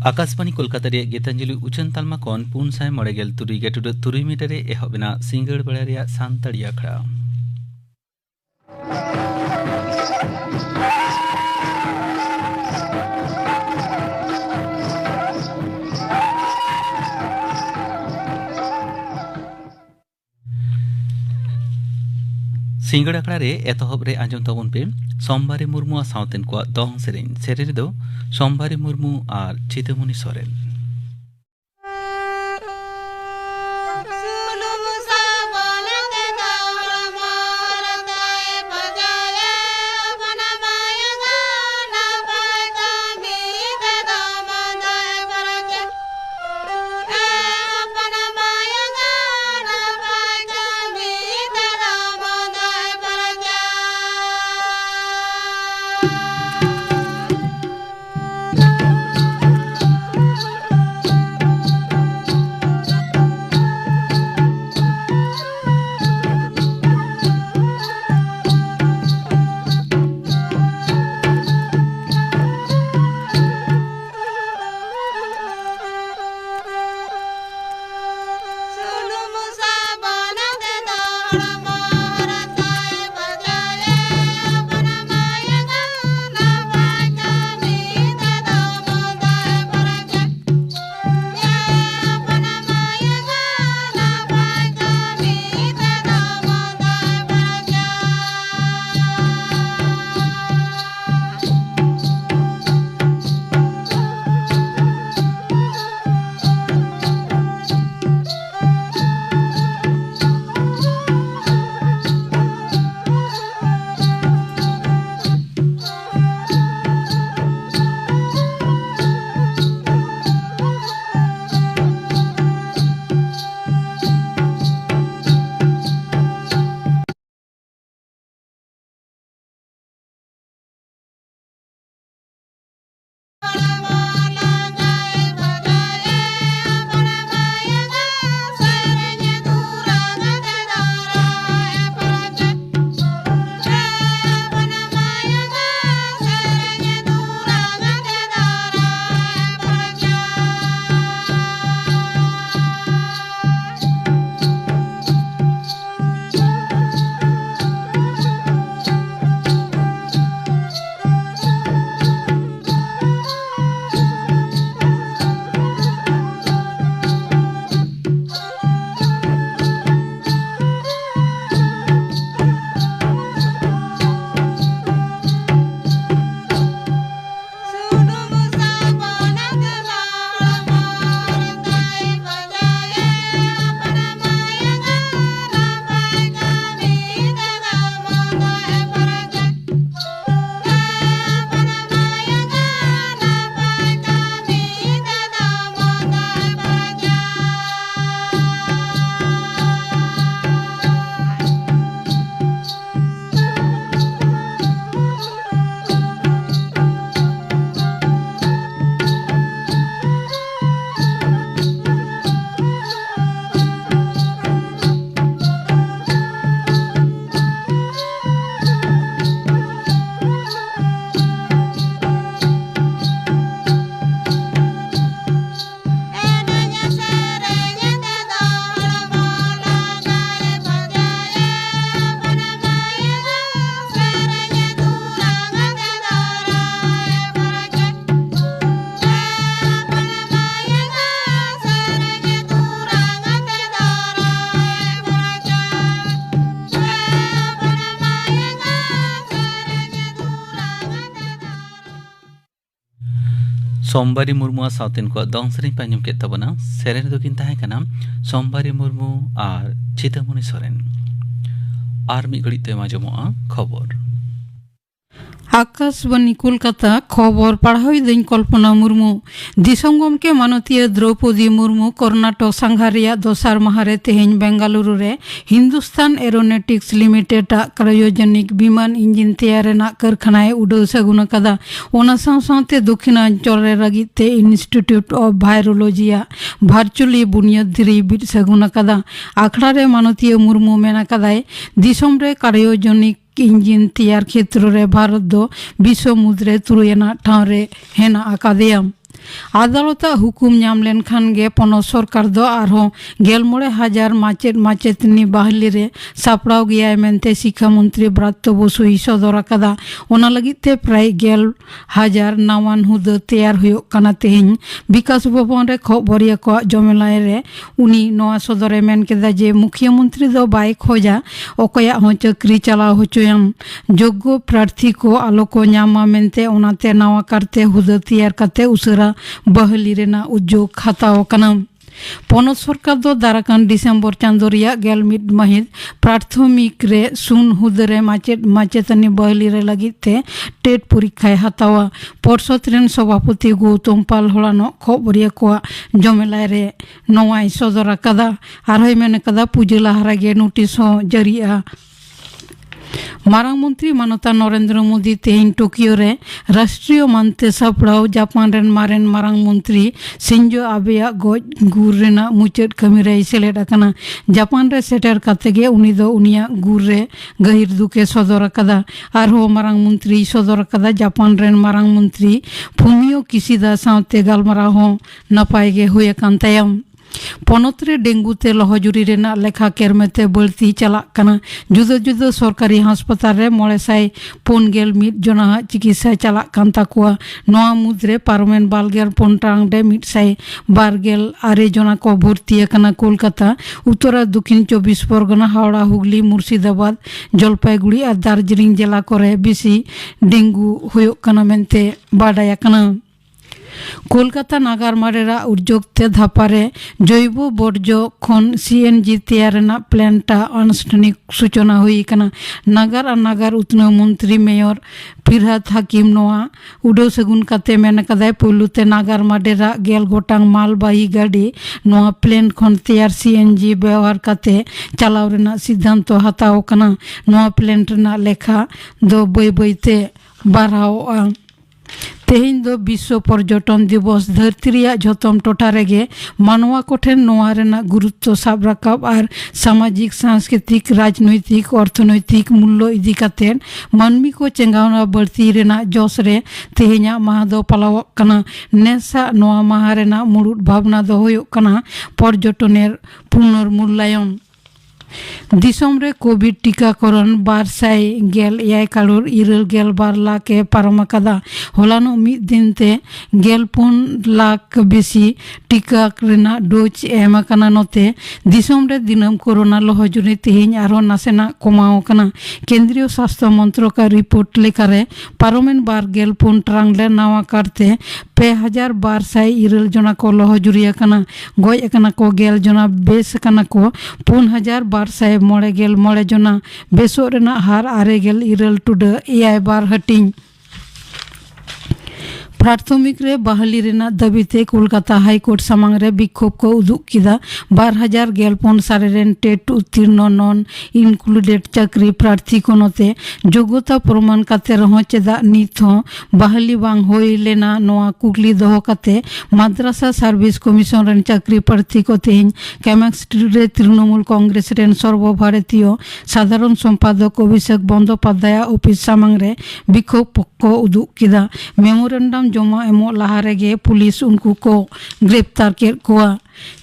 आकाशवाणी कोलकाता रे गीतांजलि उचन तालमा कौन पुन साय मड़ेगेल तुरी गेटुड तुरी मीटर एहबना सिंगड़ बेड़ा रे सांतड़ी अखड़ा सिंगड़ अखड़ा रे एतहब रे आंजम तबन पे सोमबारे मुर्मु सावतेन को दong सेरेन दो सोमबारे मुर्मु और चितमणि सोरेन सोमबारी मुर्मु सावतेन को दong सेरेन पे आंजम के तबना सेरेन दो किन ताहे कना सोमबारी मुर्मु और चितमणि सोरेन और मी घड़ी ते आंजमोआ खबर आकाशवाणी कोलकाता खबर पढ़ाई दिन कल्पना मुर्मू दिसम गमके मानतीय द्रौपदी मुर्मू कर्नाटक सांघारिया दोसार माहारे तेहेñ बेंगालुरु रे हिंदुस्तान एरोनॉटिक्स लिमिटेड क्रायोजेनिक विमान इंजिन तैयार रेना कारखानाय उड़ाव सागुन अकादा ओना साथ दक्षिणांचल रे लगित ते इंस्टीट्यूट ऑफ वायरोलॉजी भार्चुअली बुनियादी बिर सागुन अकादा आखड़ा रे मानतीय मुर्मू मेन अकादाय दिसम रे क्रायोजेनिक इंजिन तैयार क्षेत्र रे भारत दो विश्व मुद्रे तुरुयना ठाव रे हेना अकादेया आदालत हुकुम नाम लेनखान गे पनत सरकार दो आरहों 11,000 माचेद माचेतनी बहाली रे सापड़ाव गया मेनते शिक्षा मंत्री ब्रात्य बसु सदर अकादा ओना लगिते प्राय 11,000 नावान हुदा तैयार हुयो काना तेहेñ विकास भवन रे खबरिया को जमेलाय रे उनी नवा सदरे मेन केदा जे मुख्यमंत्री दो बाय खोजा अकया हों चक्री चलाव होचोयम योग्य प्रार्थी को आलो को नामा मेनते ओनाते नवा करते हुदा तैयार करते उसरा बहली रेना उद्योग हाताव कना पनत सरकार दो दाराकान डिसेम्बर चांदो रिया 11 महित प्राथमिक रे सुन हुदरे माचेद माचेतनी बहली रे लगिते टेट परीक्षा हातावा पर्षद रेन सभापति गौतम पाल होलानो खबरिया को जमेलाय रे नवाय सदर अकादा आरहोय मेन अकादा पुजला हरागे नोटिस हो जरिया मारांग मंत्री मानता नरेंद्र मोदी तेहेñ टोकियो रे राष्ट्रीय मानते सापड़ाव जापान रेन मारेन मारांग मंत्री शिंजो आबेया गज गुर रेना मुचाद कमी रे सेलेद अकाना जापान रे सेटर काते गे उनी दो उनिया गुर रे गहिर दुके सदर अकादा आरहो मारांग मंत्री सदर अकादा जापान रेन मारांग मंत्री फुमियो किशिदा सावते गालमाराव हो नपाय गे हुय अकान तायम पनत रे डेंगू ते लहजुरी रेना लेखा केरमेते बढ़ती चला कना जुदा जुदा सरकारी हास्पताल रे 941 जना चिकित्सा चला कान ताकुआ नवा मुद्रे पारमेन बालगेल पोंटांग डे 112 जना को भर्ती कना कोलकाता उत्तर दक्षिण 24 परगना हावड़ा हुगली मुर्शिदाबाद जलपाईगुड़ी और दार्जिलिंग जिला करे बेसी डेंगू हुयो कना मेनते बाडाया कना कोलकाता नागार मारेरा उद्योगते धापारे जैव बर्ज्य खन सीएनजी तैयारना प्लांटा आनुष्ठानिक सूचना हुई कना नागार और नागार उत्नयन मंत्री मेयर फिरहाद हकीम नोआ उड़ाव सगुन काते मेन कदाय पुलुते नागार माडेरा गेल गोटांग मालबाही गाड़ी नोआ प्लेन खन तैयार सीएनजी व्यवहार काते चलाव रेना सिद्धांत हताव कना नोआ प्लेन रेना लेखा दो बई बईते बाराव तेहेñ दो विश्व पर्यटन दिवस धरती रिया झोतम टोठा रेगे मानवा कोठेन नोआ रेना गुरुत्व साब राकाब और सामाजिक सांस्कृतिक राजनैतिक अर्थनैतिक मूल्य इदी कातेन मानमी को चेंगावना बढ़ती रेना जोश रे तेहेñा माह दो पालाव कना नेसा नोआ माह रेना मुरुड भावना दो होयो कना पर्यटनेर पुनर्मूल्यायन दिसम रे कोविड टीकाकरण 200 करोड़ 12 लाख पारम अकादा होलानो मिद दिन ते 15 लाख बेसी टीका रेना डोज एम अकाना नोते दिसम रे दिनम कोरोना लहजुरी तेहेñ आरो नासेना कमाव कना केंद्रीय स्वास्थ्य मंत्रक रिपोर्ट लेखारे पारमेन 24 टांग ले नावा करते 2,200 जना को लहजुरी अकाना गoj अकाना को 11 जना बेस अकाना को 4,200 जना बेसो रेना हार 9 टुडा 7 बार हटिंग प्राथमिक रे बहाली रेना दाबीते कोलकाता हाईकोर्ट सामांग रे विक्षोभ को उदुग किदा 12,000 सारे रेन टेट उत्तीर्ण नन इनक्लूडेड चाकरी प्रार्थी को नोते योग्यता प्रमाण काते रहो चेदा नित हो बहाली बांग होई लेना नोआ कुकली दोहो काते माद्रासा सर्विस कमिशन रेन चाकरी प्रार्थी को तेहेñ कैमक स्ट्रीट रे तृणमूल कांग्रेस रेन सर्वभारतीय साधारण संपादक अभिषेक बंदोपाध्याय ऑफिस सामांग रे विक्षोभ को उदुग किदा मेमोरेंडम जमा एमो लहारेगे पुलिस उनको को ग्रेप्तार के कोआ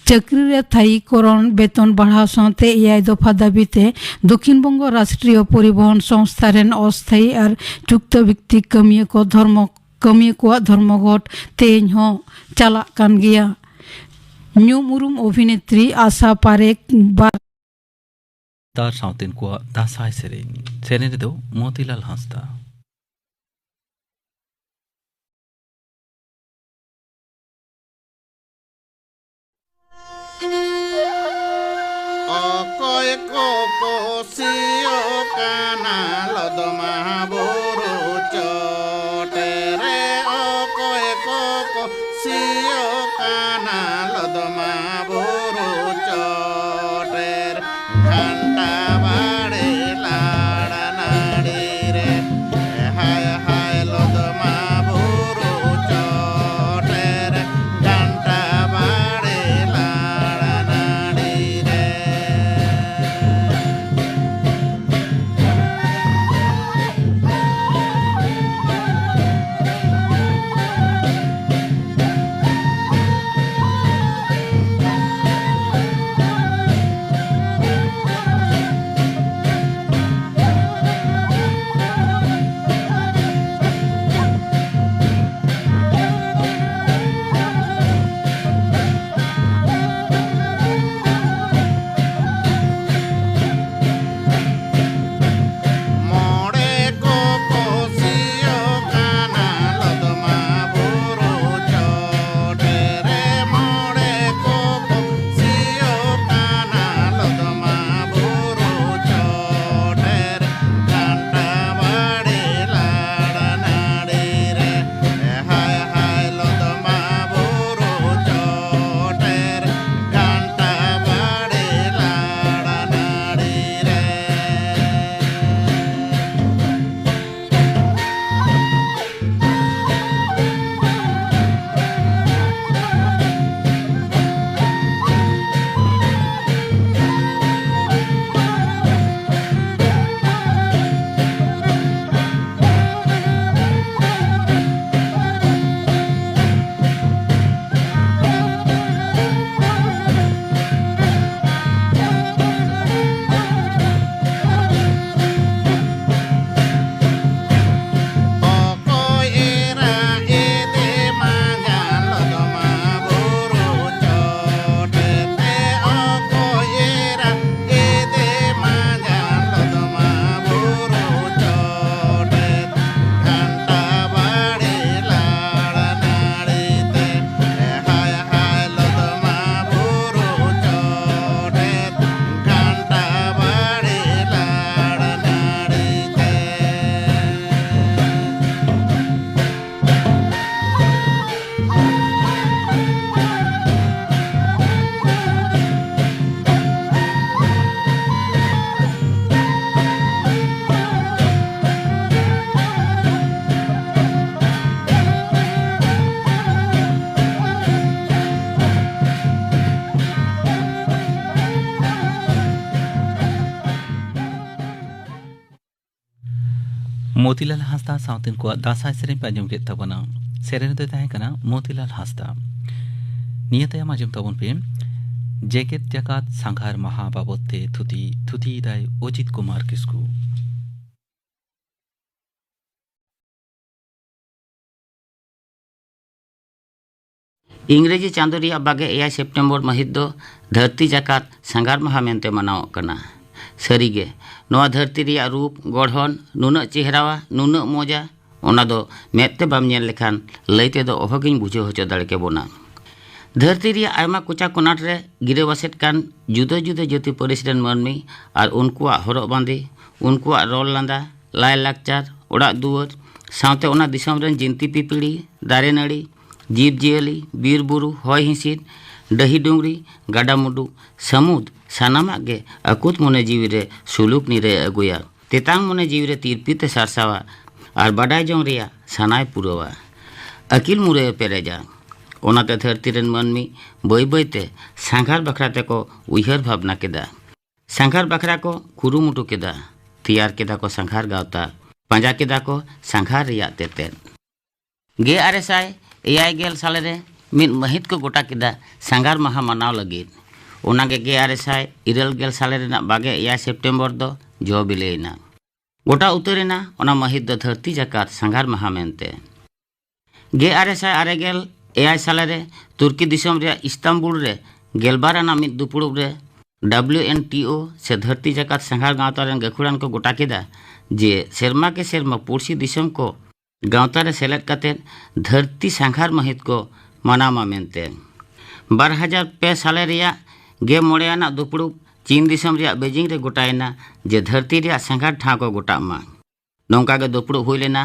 चाकरी रे थाईकरण वेतन बढ़ाव साथे 6 दफा दाबीते दक्षिण बंग राष्ट्रीय परिवहन संस्था रेन अस्थायी और चुक्त व्यक्ति कमिया को धर्मघट तेहेñ हो चला कान गया न्यूमुरुम अभिनेत्री आशा पारेख बार तार साउतेन को दासाय सेरेñ रे दो Motilal Hansda Okoy koko siyo kana lodo mahaburu cho Motilal Hansda सावतेन को दासाय सेरेन पे आंजम केद ताबोना सेरेन दो ताहें कना मोतीलाल हांसदा निया तायम आंजम ताबोन पे जेकेट जाकात सांघार महा बाबते थुती दाय अजित कुमार किस्कू इंग्रेजी चांदो रिया बागे 1 सेप्टेम्बर महित दो धरती जाकात सांघार महा मेनते मनाव कना सरीगे नोआ धरती रिया रूप गढ़न नुना चेहरावा नुना मोजा ओना दो मेते बाम नेल लेखान लैते दो ओहगिन बुझे होचो दाड़के बोना धरती रिया आयमा कुचा कोनाट रे गिरेवासेट कान जुदा जुदा जाति परिसरेन मानमी आर उनकुआ हरक बांदे उनकुआ रोल लांदा लाय लाकचार ओड़ा दुआर सावते ओना दिसम रेन जिंती पिपिड़ी दारे नाड़ी जीव जियली बीर बुरु हय हिंसिद डही डुंगरी गाडा मुडु समुद सानामाग गे अकुत मने जीवी रे सुलुक निरे अगुया तेतांग मने जीवी रे तीरपीते सारसावा आर बाडाय जों रिया सानाय पुरवा अकिल मुरे पेरेजा ओनाते धरती रेन मानमी बय बयते सांघार बखराते को उयहर भावना केदा सांघार बखरा को कुरुमुटु केदा तैयार केदा को सांघार गावता पांजा केदा को सांघार रिया तेते गे आरेसाय 9 साल रे मिद महित को गोटा केदा सांघार महा मनाव लगिद ओनागे 9 साल रेना बागे 1 सेप्टेम्बर दो जो बिलेना गोटा उतरेना ओना महित दो धरती जाकात सांघार महा मेनते 9 साल रे तुर्की दिसम रे इस्तांबुल रे गेलबाराना मिद दुपुड़ुब रे WNTO से धरती जाकात सांघार गावता रेन गखुड़ान को गोटा केदा जे सेरमा के सेरमा पुरसी दिसम को गावता रे सेलेद काते धरती सांघार महित को मनामा मेनते 2002 साल रेया गे मोड़ेयाना दुपुड़ुब चीन दिसम रिया बेजिंग रे गोटायना जे धरती रिया सांघार ठाव को गोटामा नौका गे दुपुड़ुब हुई लेना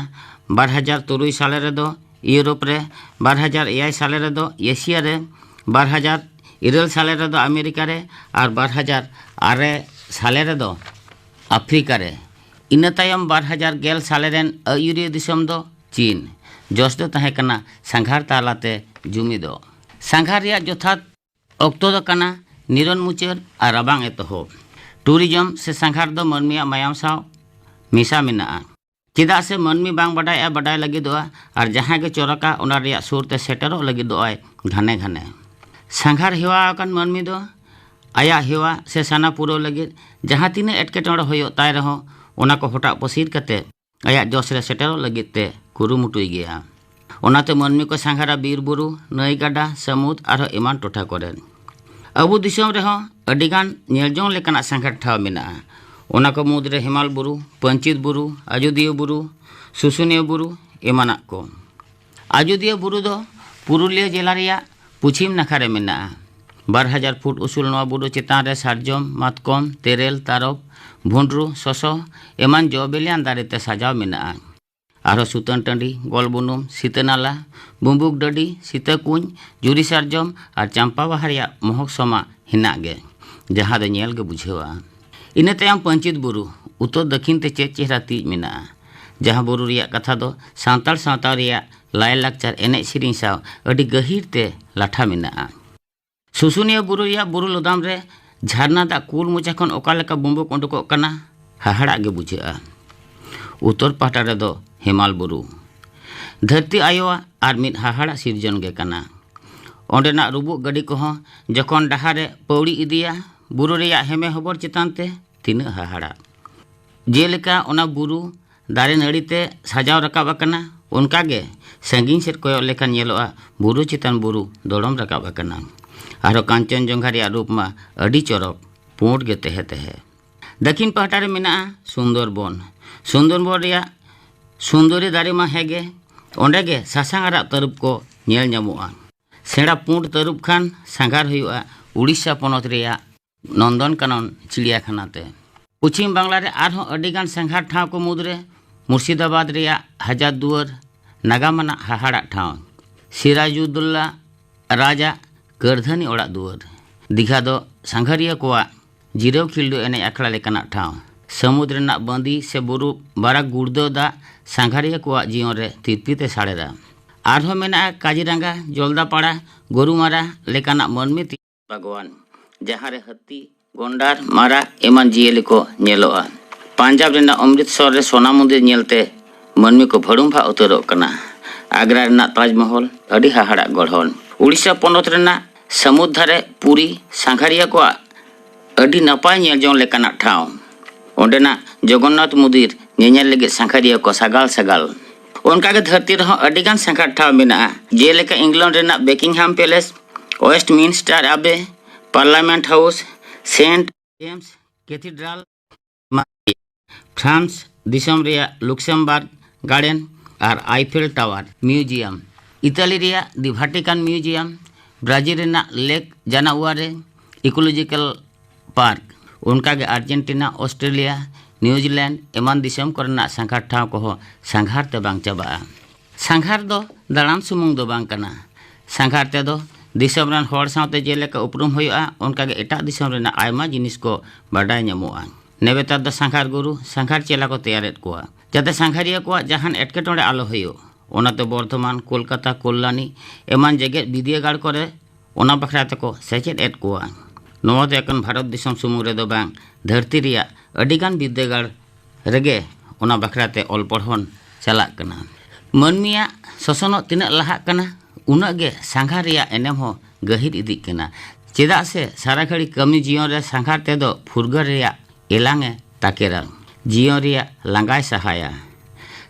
2003 साल रे दो यूरोप रे 2001 साल रे दो एशिया रे 2009 साल रे दो अमेरिका रे और 2008 साल रे दो अफ्रीका रे इन तायम 2010 साल रेन अयुरिया दिसम दो चीन जोश दो तहे कना सांघार तालाते जुमी दो सांघार रिया जोथात अक्तो दो कना निरन मुचर और रबांग एतोहब टूरिज्म से सांघार दो मनमिया मायाम साव मिसा मिना चेदा से मनमी बांग बडाय बडाय लगी दो और जहां के चोरका ओना रिया सुरते सेटरो लगी दो घने घने सांघार हेवा अकन मनमी दो आया हेवा से साना पुरो लगी जहां तीने एटकेटोड़े होयो ताय रहो ओना को हटा पसीर कते आया जोश रे सेटरो लगी ते कुरुमुटुई गया ओनाते मनमी को सांघारा बीर बुरु नई गाडा समुद और एमान टोठा करेन अबु दिसम रेहो अडिगान नेलजों लेकाना सांघार ठाव मेना ओना को मुद्रे हिमाल बुरु पंचित बुरु अयोध्या बुरु सुसुनिया बुरु एमाना को अयोध्या बुरु दो पुरुलिया जिला रिया पुछिम नाखारे मेना 12,000 फुट उसूल नवा बुरु चेतान रे सारजम मातकम तेरेल तारब भुंड्रु ससो एमान जबेलियान दारेते सजाव मेना आरो सुतन टंडी गोलबुनुम सीतनाला बुम्बुक डडी सीताकुंज जुरी सारजम और चंपा बाहरिया महक समा हिना गे जहाँ दो नेल गे बुझेवा इना तायम पंचित बुरु उत्तर दक्षिण ते चेक चेहरा तीज मेना जहाँ बुरु रिया कथा दो सांताल सावता रिया लाय लाकचार एने सिरिंग साव अडी गहिर ते लाठा मेना सुसुनिया बुरु रिया बुरु लोदाम रे झरना दा कुल मुचा खन ओका लेका बुम्बुक उंडुकोग कना हाहाड़ा गे बुझेआ उत्तर पाहटा रे दो हिमाल बुरु धरती आयोआ और मिद हाहाड़ा सिरजन गे कना ओंडेना रुबुक गडी को जखन डहारे पौड़ी इदिया बुरु रिया हेमे हबर चितानते तिना हाहाड़ा जेलेका ओना बुरु दारे नड़ीते सजाव रकाब अकना उनकागे संगीन सेट कोयो लेखा नेलोआ बुरु चितान बुरु दोड़म रकाब अकना आरो कांचनजंघा रिया रूप मा अडी चोरक पुंड गे तेहे तेहे दक्षिण पाहटा रे मेना सुंदरबन रिया सुंदरी दारे मा हेगे ओंडे गे सासांग आरा तरुब को नेल ᱧᱟᱢᱚᱜᱼᱟ सेड़ा पुंड तरुब खान सांघार हुआ उड़ीसा पनत रिया नंदनकानन चिड़ियाखाना ते पश्चिम बांग्ला रे आरहों अडिगान सांघार ठाव को मुद्रे मुर्शिदाबाद रिया हजार दुआर नागामाना हाहाड़ा ठाव सिराजुद्दौला राजा करधनी ओड़ा दुआर दीघा दो सांघारिया कोआ जिराव खिल्डो एने आखड़ा लेकाना ठाव समुद्र ना बंदी से बुरु बारा गुड़दो दा सांघारिया कोआ जीवन रे तिरपीते साड़ेरा आरहों मेना काजीरंगा जलदापाड़ा गोरुमारा लेकाना मनमी बागवान जहाँ रे हत्ती गोंडार मारा एमान जियेली को नेलोआ पंजाब रेना अमृतसर रे सोना मंदिर नेलते मनमी को भड़ुम्भा उतरोग कना। आगरा रेना ताजमहल अड़ी हाहाड़ा गढ़न। उड़ीसा पनत रेना समुद्र धारे पुरी सांघारिया को अड़ी नपाय नेल जों लेकाना ठाव। ओंडेना जगन्नाथ मंदिर नेनेल लगे सांघारिया को सगाल सगाल। उनका के धरती रह अड़ीगान सांघार ठाव मेना जेलेका इंग्लैंड रेना Buckingham Palace, Westminster Abbey, Parliament House, Saint James Cathedral, France दिसम रिया लुक्सेमबर्ग गार्डन और आईफेल टावर म्यूजियम, इताली रिया दि वाटिकन म्यूजियम, ब्राजील रेना लेक जानाउआरे इकोलॉजिकल पार्क, उनका के अर्जेंटीना, ऑस्ट्रेलिया, न्यूजीलैंड एमान दिसम करना सांघार ठाव को सांघार ते बांग चाबा। सांघार दो दालान सुमुंग दो बांग कना। सांघार ते दो दिसम रन होड़ सावते जेलेका उपरुम होया उनका के एटा दिसम रेना आयमा जिनिस को बाडाय ᱧᱟᱢᱚᱜᱼᱟ। नेबेतार दो सांघार गुरु सांघार चेला को तैयारेत कोआ जाते सांघारिया को जहान एटकेटोड़े आलो होयो। ओनाते बर्धमान, कोलकाता, कल्याणी एमान जगह विद्यागार करे ओना बखरा तको सेचेद एट कोआ। नोआ दो एकन भारत दिसम सुमुंग रे दो बांग धरती रिया अडिगान विद्यागार रेगे ओना बखराते ऑल पढ़न चलाक कना। मनमिया शोषण तिना लहाक कना उना गे सांघार रिया एनेम हो गहिर इदिक कना। चेदा से सारा घड़ी कमी जीवन रे सांघार ते दो फुरगर रिया एलांगे ताकेरा जीवन रिया लांगाय सहाया।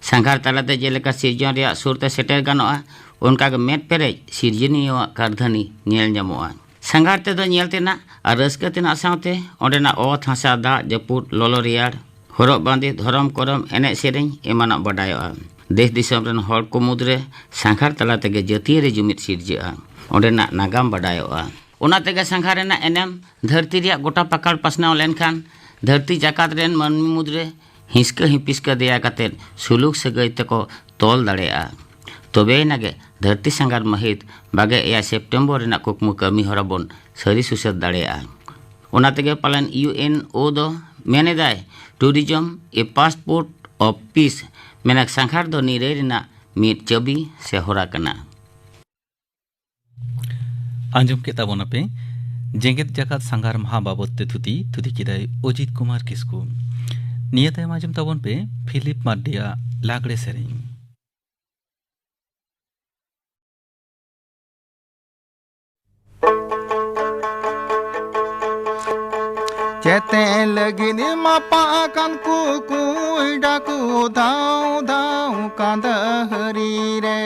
सांघार तालाते जेलेका सिरजन रिया सुरते सेटेर गानोआ उनका के मेट पेरेज सिरजनिया कारधनी नेल ᱧᱟᱢᱚᱜᱼᱟ। सांघार ते दो नेलतेना और रस्के तेना सावते ओंडेना ओत हासा दा जपुट लोलो रियार हरब बांदे धरम करम एने सेरेñ एमाना बडायोआ। देश दिसम रेन हर को मुद्रे सांघार तला तेगे जतिये रे जुमिद सिरजेआ ओंडेना नागाम बडायोआ। ओना तेगे सांघार रेना एनेम धरती रिया गोटा पकड़ पसनाव लेनखान धरती जाकात रेन मनमी मुद्रे हिंसका हिपिसका देया काते सुलुक सगई तको तोल दाड़ेआ। तबे नागे धरती सांघार महित 22 सेप्टेम्बर रेना कुकमु कमी हरा बोन सरी सुसद दाड़ेआ। ओना तेगे पालन UNO दो मेनेदाय tourism a passport of peace मेना सांघार दो निरे रेना मीट चबी से होरा कना। आंजम के ताबोना पे जेंगेत जाकात सांघार महा बाबत ते थुती किदाय अजित कुमार किस्कू नियते आंजम ताबोन पे फिलिप मार्डिया लागड़े सेरेñ। चेते लगिन मापाकन कुकुई डाकू धाऊ धाऊ कांदहरी रे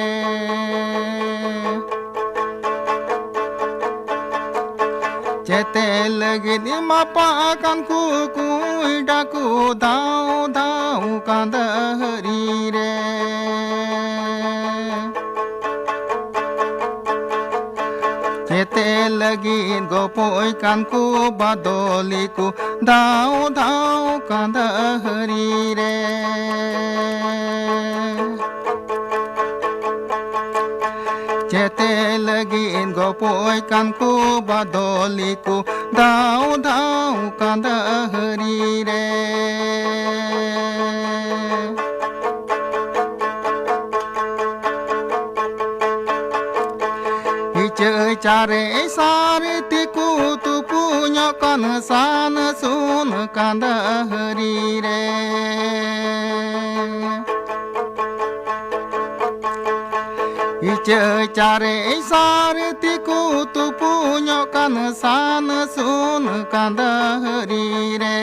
चेते लगिन मापाकन कुकुई डाकू धाऊ धाऊ कांदहरी रे चेते लगिन गोपोई कानकू बादोली को धाऊ धाऊ कांदहरी रे चेते लगिन गोपोई कानकू बादोली को धाऊ धाऊ कांदहरी रे चारे सारे तिकू तु पुण्य कन सान सुन कांदहरी रे चारे सारे तिकू तु पुण्य कन सान सुन कांदहरी रे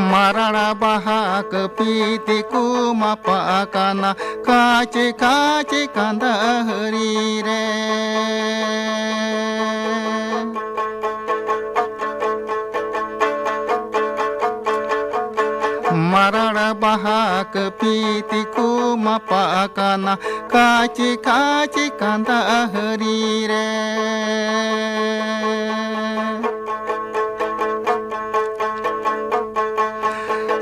माराड़ा बहाक पीती को मापाकाना काचे काचे कांदहरी रे माराड़ा बहाक पीती को मापाकाना काचे काचे कांदहरी रे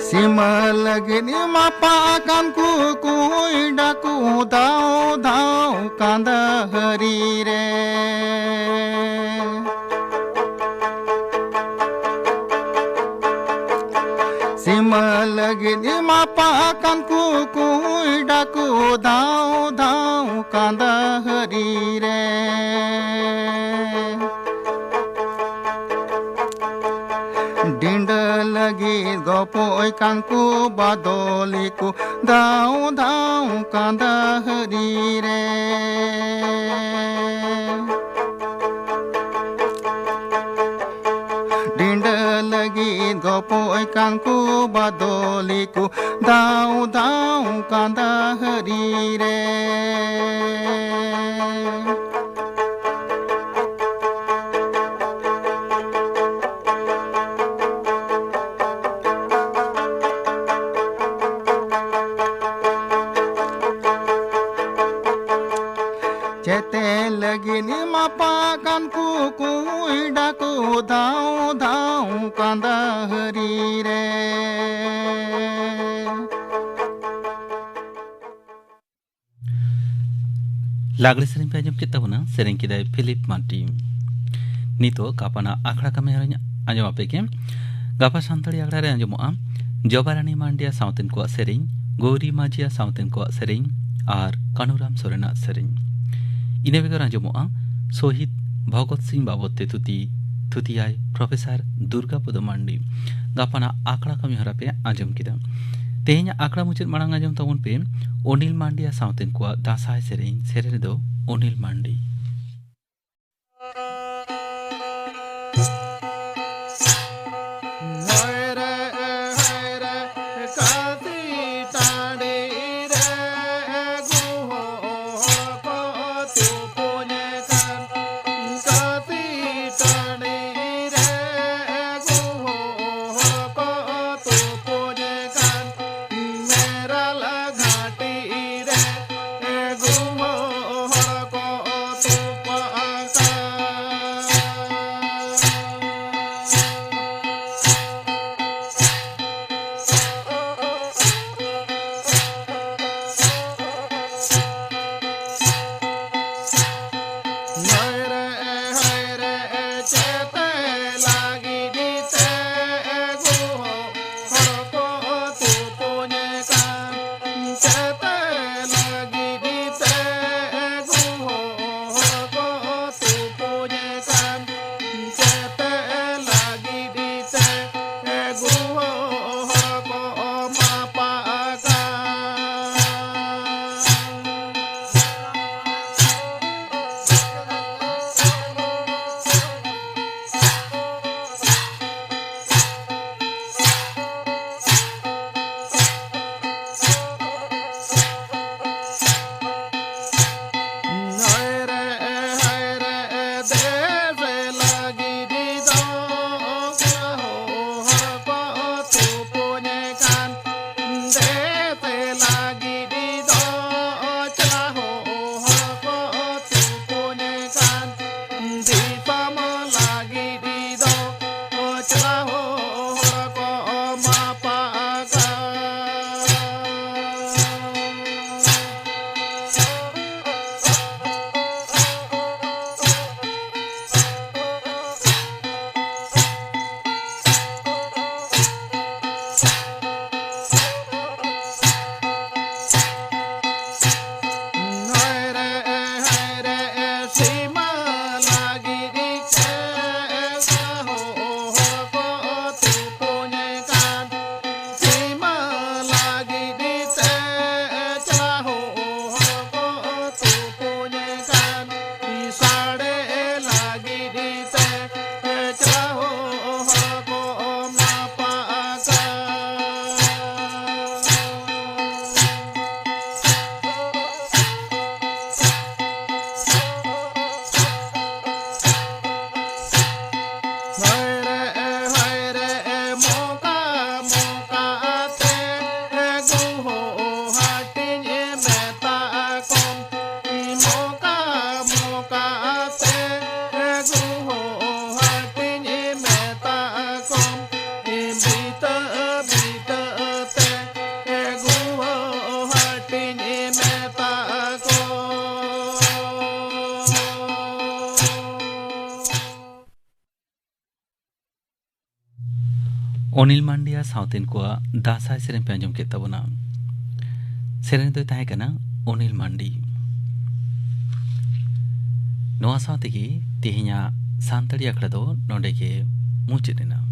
सीमा लगनी मापाकन कुकुई डाकू धाऊ धाऊ कांदहरी रे सीमा लगनी मापाकन कुकुई डाकू धाऊ धाऊ कांदहरी रे Dinda lagi gopoi kanku badoliku dau dau kanda hari re. Dinda lagi gopoi kanku badoliku dau dau kanda hari re. Cete lagi ni mapakan kuku idaku dau dau kanda hari re. लागले सेरें पे आजम किता बना सेरें किदा Philip Marty नीतो कापना आखड़ा का मेहर आजम आपे के गापा सांतड़ी आखड़ा रे आजम आ जबारानी मांडिया southern को सेरें Gauri माजिया southern को सेरें आर कानुराम सोरेना सेरें इने बेगर आजम आ शहीद भगत सिंह बाबते थुती आय प्रोफेसर दुर्गा पद मांडी गापाना आखड़ा का मेहर पे आजम किदा तेहኛ आखड़ा मुचद मांग आजम तबन पे अनिल मांडिया साउथन को दासाय सेरें दो अनिल मांडी अनिल मांडिया साउथन को दासाय सेरें पे आंजम के तबना सेरें दो ताहे कना अनिल मांडी नोआ साउते की तेहिया सांतड़ी आखड़ा दो नोडे के मुचेदेना।